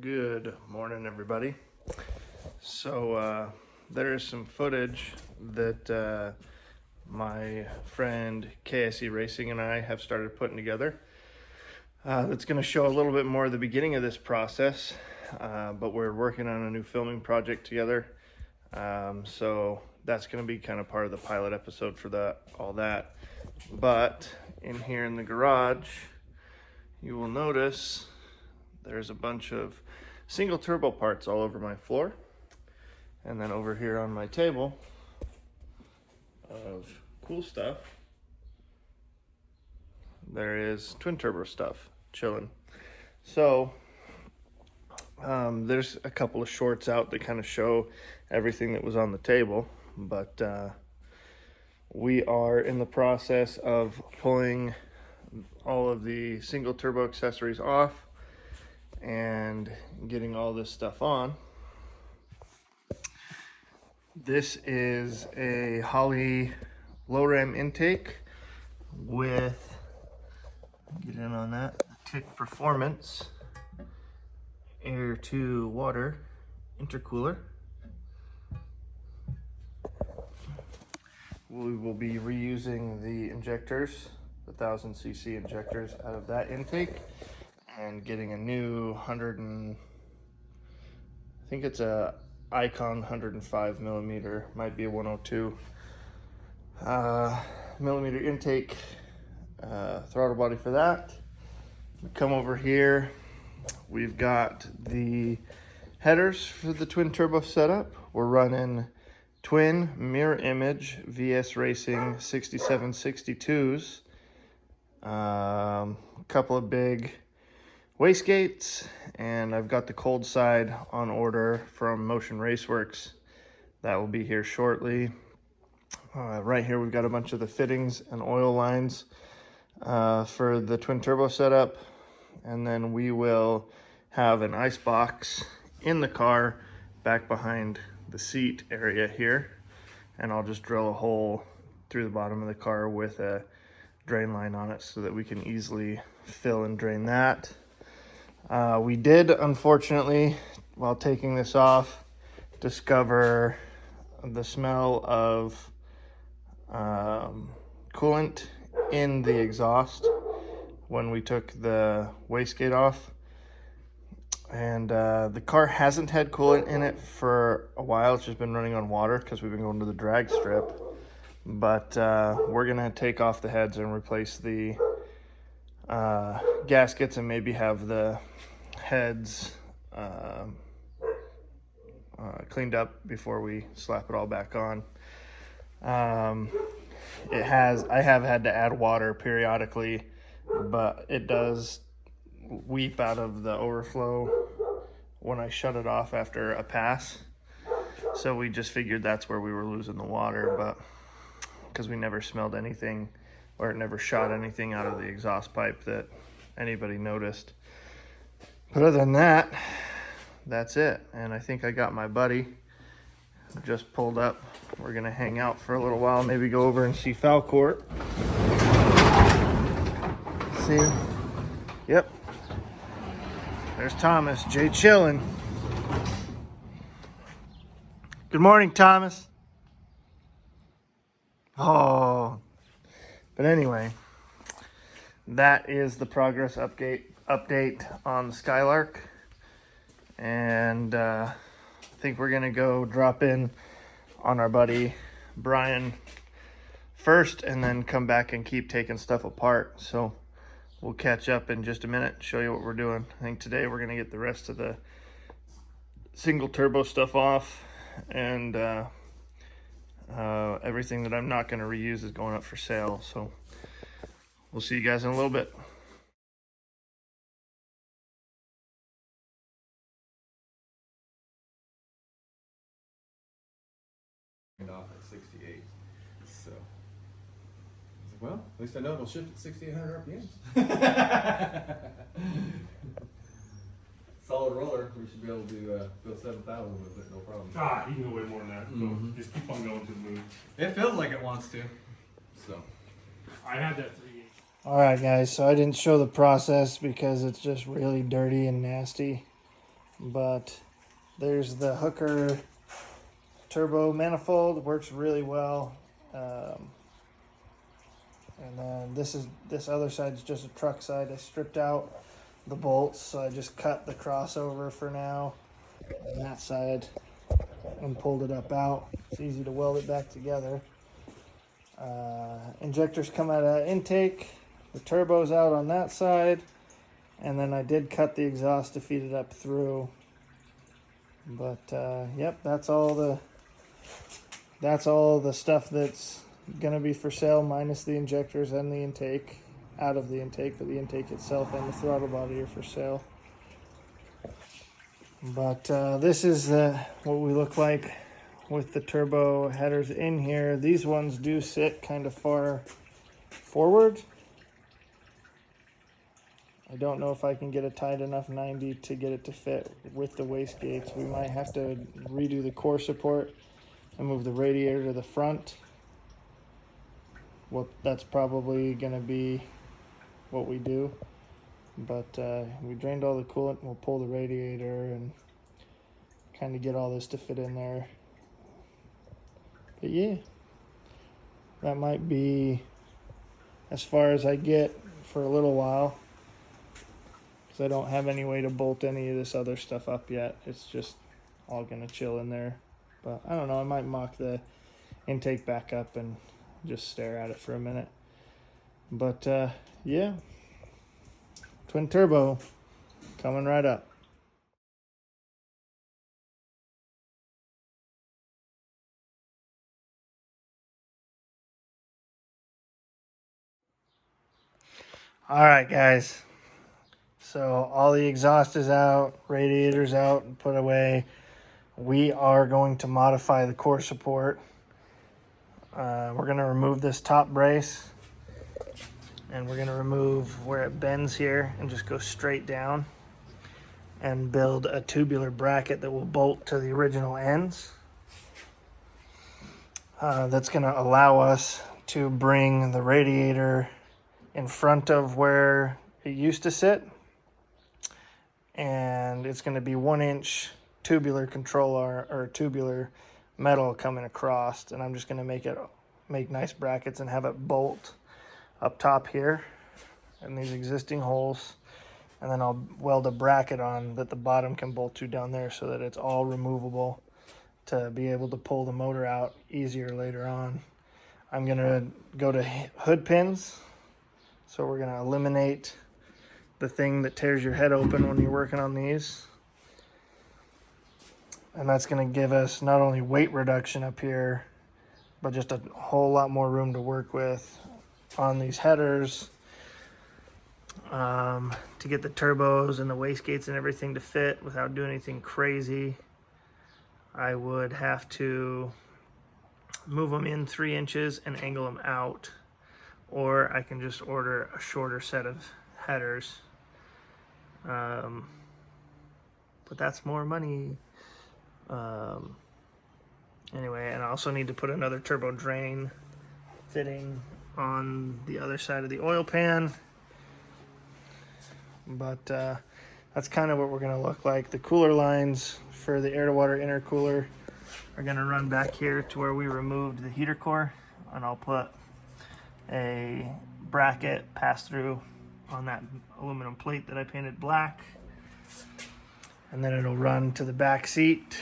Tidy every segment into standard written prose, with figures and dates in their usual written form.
Good morning, everybody. So there is some footage that my friend KSE Racing and I have started putting together. That's going to show a little bit more of the beginning of this process, but we're working on a new filming project together. So that's going to be kind of part of the pilot episode for all that. But in here in the garage, you will notice there's a bunch of single turbo parts all over my floor. And then over here on my table of cool stuff, there is twin turbo stuff chilling. So there's a couple of shorts out that kind of show everything that was on the table, but we are in the process of pulling all of the single turbo accessories off and getting all this stuff on. This is a Holley low ram intake with, get in on that, Tick Performance air to water intercooler. We will be reusing the injectors, the 1000cc injectors out of that intake, and getting a new I think it's a Icon 105 millimeter, might be a 102 millimeter intake throttle body for that. We come over here, we've got the headers for the twin turbo setup. We're running twin mirror image VS Racing 6762s, a couple of big wastegates, and I've got the cold side on order from Motion Raceworks. That will be here shortly. Right here we've got a bunch of the fittings and oil lines for the twin turbo setup, and then we will have an ice box in the car back behind the seat area here, and I'll just drill a hole through the bottom of the car with a drain line on it so that we can easily fill and drain that. We did, unfortunately, while taking this off, discover the smell of coolant in the exhaust when we took the wastegate off. And the car hasn't had coolant in it for a while. It's just been running on water because we've been going to the drag strip. But we're going to take off the heads and replace the gaskets and maybe have the heads cleaned up before we slap it all back on. I have had to add water periodically, but it does weep out of the overflow when I shut it off after a pass. So we just figured that's where we were losing the water, but because we never smelled anything, or it never shot anything out of the exhaust pipe that anybody noticed. But other than that, that's it. And I think I got my buddy just pulled up. We're gonna hang out for a little while, maybe go over and see Falcourt. See him? Yep. There's Thomas, Jay chillin'. Good morning, Thomas. Oh, but anyway, that is the progress update on the Skylark, and I think we're gonna go drop in on our buddy Brian first, and then come back and keep taking stuff apart. So we'll catch up in just a minute, show you what we're doing. I think today we're gonna get the rest of the single turbo stuff off, and everything that I'm not going to reuse is going up for sale. So we'll see you guys in a little bit. Off at 68. So, well, at least I know it'll shift at 6,800 RPMs. Solid roller. We should be able to go 7,000 with it, no problem. You can go way more than that. So just keep on going to the moon. It feels like it wants to. So, I had that 3.8. All right, guys. So I didn't show the process because it's just really dirty and nasty. but there's the Hooker turbo manifold, works really well. And then this other side is just a truck side. I stripped out the bolts, so I just cut the crossover for now on that side and pulled it up out. It's easy to weld it back together. Injectors come out of intake. The turbo's out on that side, and then I did cut the exhaust to feed it up through. But yep, that's all the stuff that's gonna be for sale, minus the injectors and the intake, out of the intake, but the intake itself and the throttle body are for sale. But this is what we look like with the turbo headers in here. These ones do sit kind of far forward. I don't know if I can get a tight enough 90 to get it to fit with the wastegates. We might have to redo the core support and move the radiator to the front. Well, that's probably gonna be what we do. But we drained all the coolant. We'll pull the radiator and kind of get all this to fit in there. But yeah, that might be as far as I get for a little while, because I don't have any way to bolt any of this other stuff up yet. It's just all gonna chill in there. But I don't know, I might mock the intake back up and just stare at it for a minute. But yeah, twin turbo coming right up. All right, guys. So all the exhaust is out, radiator's out and put away. We are going to modify the core support. We're going to remove this top brace, and we're going to remove where it bends here and just go straight down and build a tubular bracket that will bolt to the original ends. That's going to allow us to bring the radiator in front of where it used to sit, and it's going to be 1-inch tubular controller or tubular metal coming across, and I'm just going to make nice brackets and have it bolt up top here in these existing holes, and then I'll weld a bracket on that the bottom can bolt to down there so that it's all removable to be able to pull the motor out easier later on. I'm going to go to hood pins, so we're going to eliminate the thing that tears your head open when you're working on these. And that's going to give us not only weight reduction up here, but just a whole lot more room to work with on these headers, to get the turbos and the wastegates and everything to fit without doing anything crazy. I would have to move them in 3 inches and angle them out, or I can just order a shorter set of headers. But that's more money. Anyway, and I also need to put another turbo drain fitting on the other side of the oil pan. But that's kind of what we're going to look like. The cooler lines for the air-to-water intercooler are going to run back here to where we removed the heater core, and I'll put a bracket pass-through on that aluminum plate that I painted black. And then it'll run to the back seat,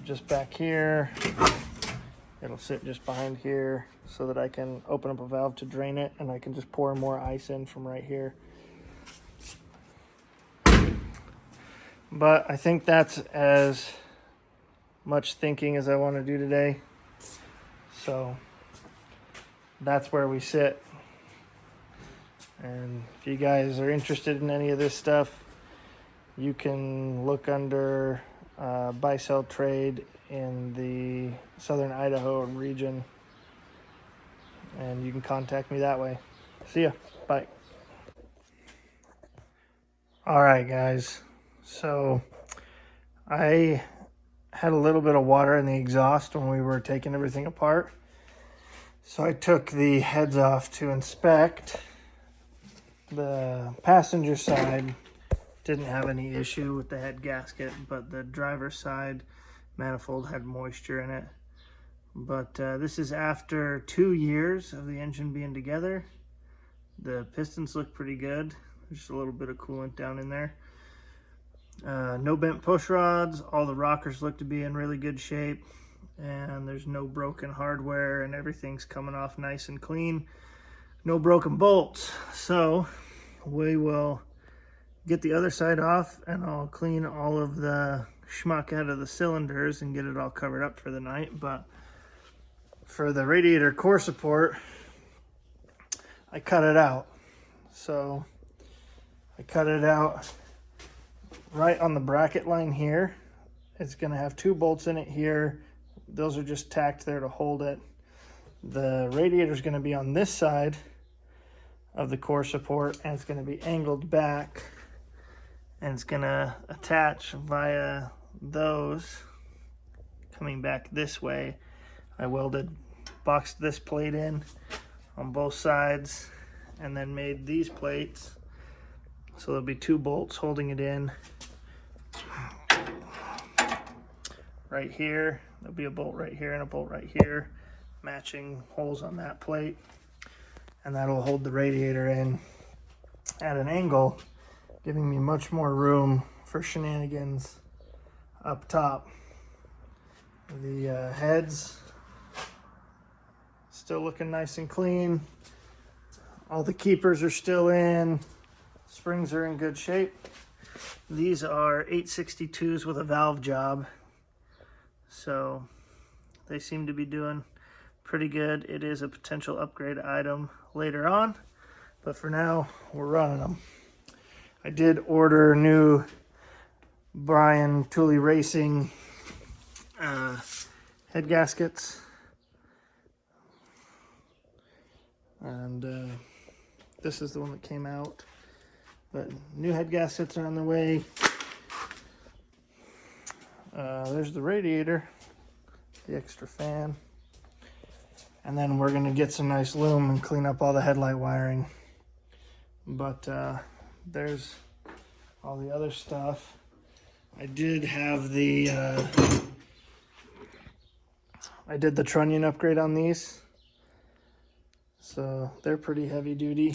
just back here. It'll sit just behind here so that I can open up a valve to drain it, and I can just pour more ice in from right here. But I think that's as much thinking as I want to do today. So that's where we sit. And if you guys are interested in any of this stuff, you can look under buy-sell trade in the southern Idaho region, and you can contact me that way. See ya. Bye. All right, guys. So I had a little bit of water in the exhaust when we were taking everything apart. So I took the heads off to inspect. The passenger side didn't have any issue with the head gasket, but the driver's side manifold had moisture in it. But this is after 2 years of the engine being together. The pistons look pretty good. There's just a little bit of coolant down in there. No bent push rods. All the rockers look to be in really good shape, and there's no broken hardware, and everything's coming off nice and clean. No broken bolts. So we will get the other side off, and I'll clean all of the schmuck out of the cylinders and get it all covered up for the night. But for the radiator core support, I cut it out. So I cut it out right on the bracket line here. It's going to have 2 bolts in it here. Those are just tacked there to hold it. The radiator is going to be on this side of the core support, and it's going to be angled back, and it's going to attach via those coming back this way. I boxed this plate in on both sides, and then made these plates. So there'll be 2 bolts holding it in. Right here, there'll be a bolt right here and a bolt right here, matching holes on that plate. And that'll hold the radiator in at an angle, giving me much more room for shenanigans up top. The heads still looking nice and clean. All the keepers are still in. Springs are in good shape. These are 862s with a valve job, so they seem to be doing pretty good. It is a potential upgrade item later on, but for now we're running them. I did order new Brian Tooley Racing head gaskets, and this is the one that came out. But new head gaskets are on the way. There's the radiator, the extra fan. And then we're gonna get some nice loom and clean up all the headlight wiring. But there's all the other stuff. I did have the, I did the trunnion upgrade on these. So they're pretty heavy duty.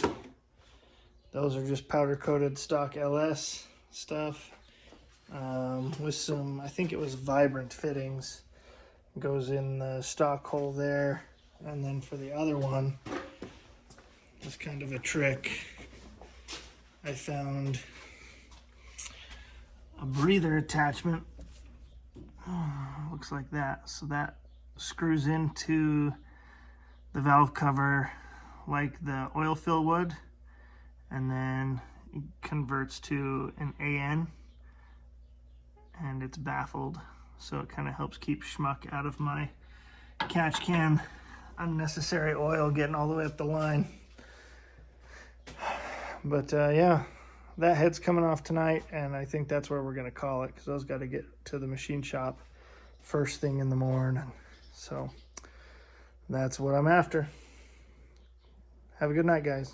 Those are just powder coated stock LS stuff with some, I think it was vibrant fittings. Goes in the stock hole there. And then for the other one, it's kind of a trick. I found a breather attachment. Looks like that. So that screws into the valve cover like the oil fill would, and then it converts to an AN, and it's baffled, so it kind of helps keep schmuck out of my catch can. Unnecessary oil getting all the way up the line. But yeah, that head's coming off tonight, and I think that's where we're gonna call it, because those got to get to the machine shop first thing in the morning. So that's what I'm after. Have a good night, guys.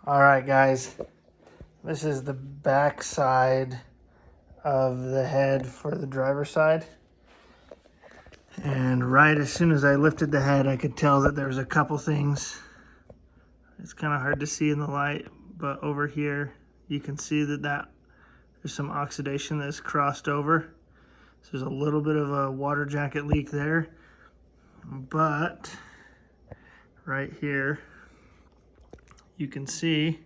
All right, guys, this is the back side of the head for the driver's side. And right as soon as I lifted the head, I could tell that there was a couple things. It's kind of hard to see in the light, but over here, you can see that there's some oxidation that's crossed over. So there's a little bit of a water jacket leak there, but right here, you can see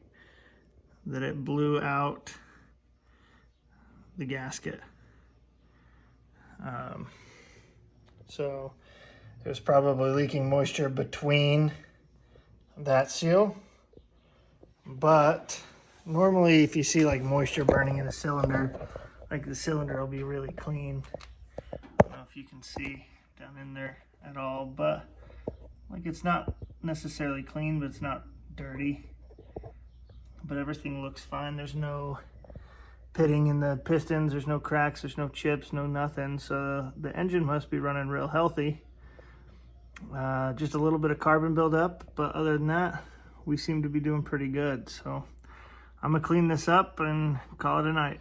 that it blew out the gasket. So it was probably leaking moisture between that seal. But normally if you see like moisture burning in a cylinder, like the cylinder will be really clean. I don't know if you can see down in there at all, but like it's not necessarily clean, but it's not dirty. But everything looks fine. There's no pitting in the pistons, there's no cracks, there's no chips, no nothing. So the engine must be running real healthy. Just a little bit of carbon buildup, but other than that, we seem to be doing pretty good. So I'm gonna clean this up and call it a night.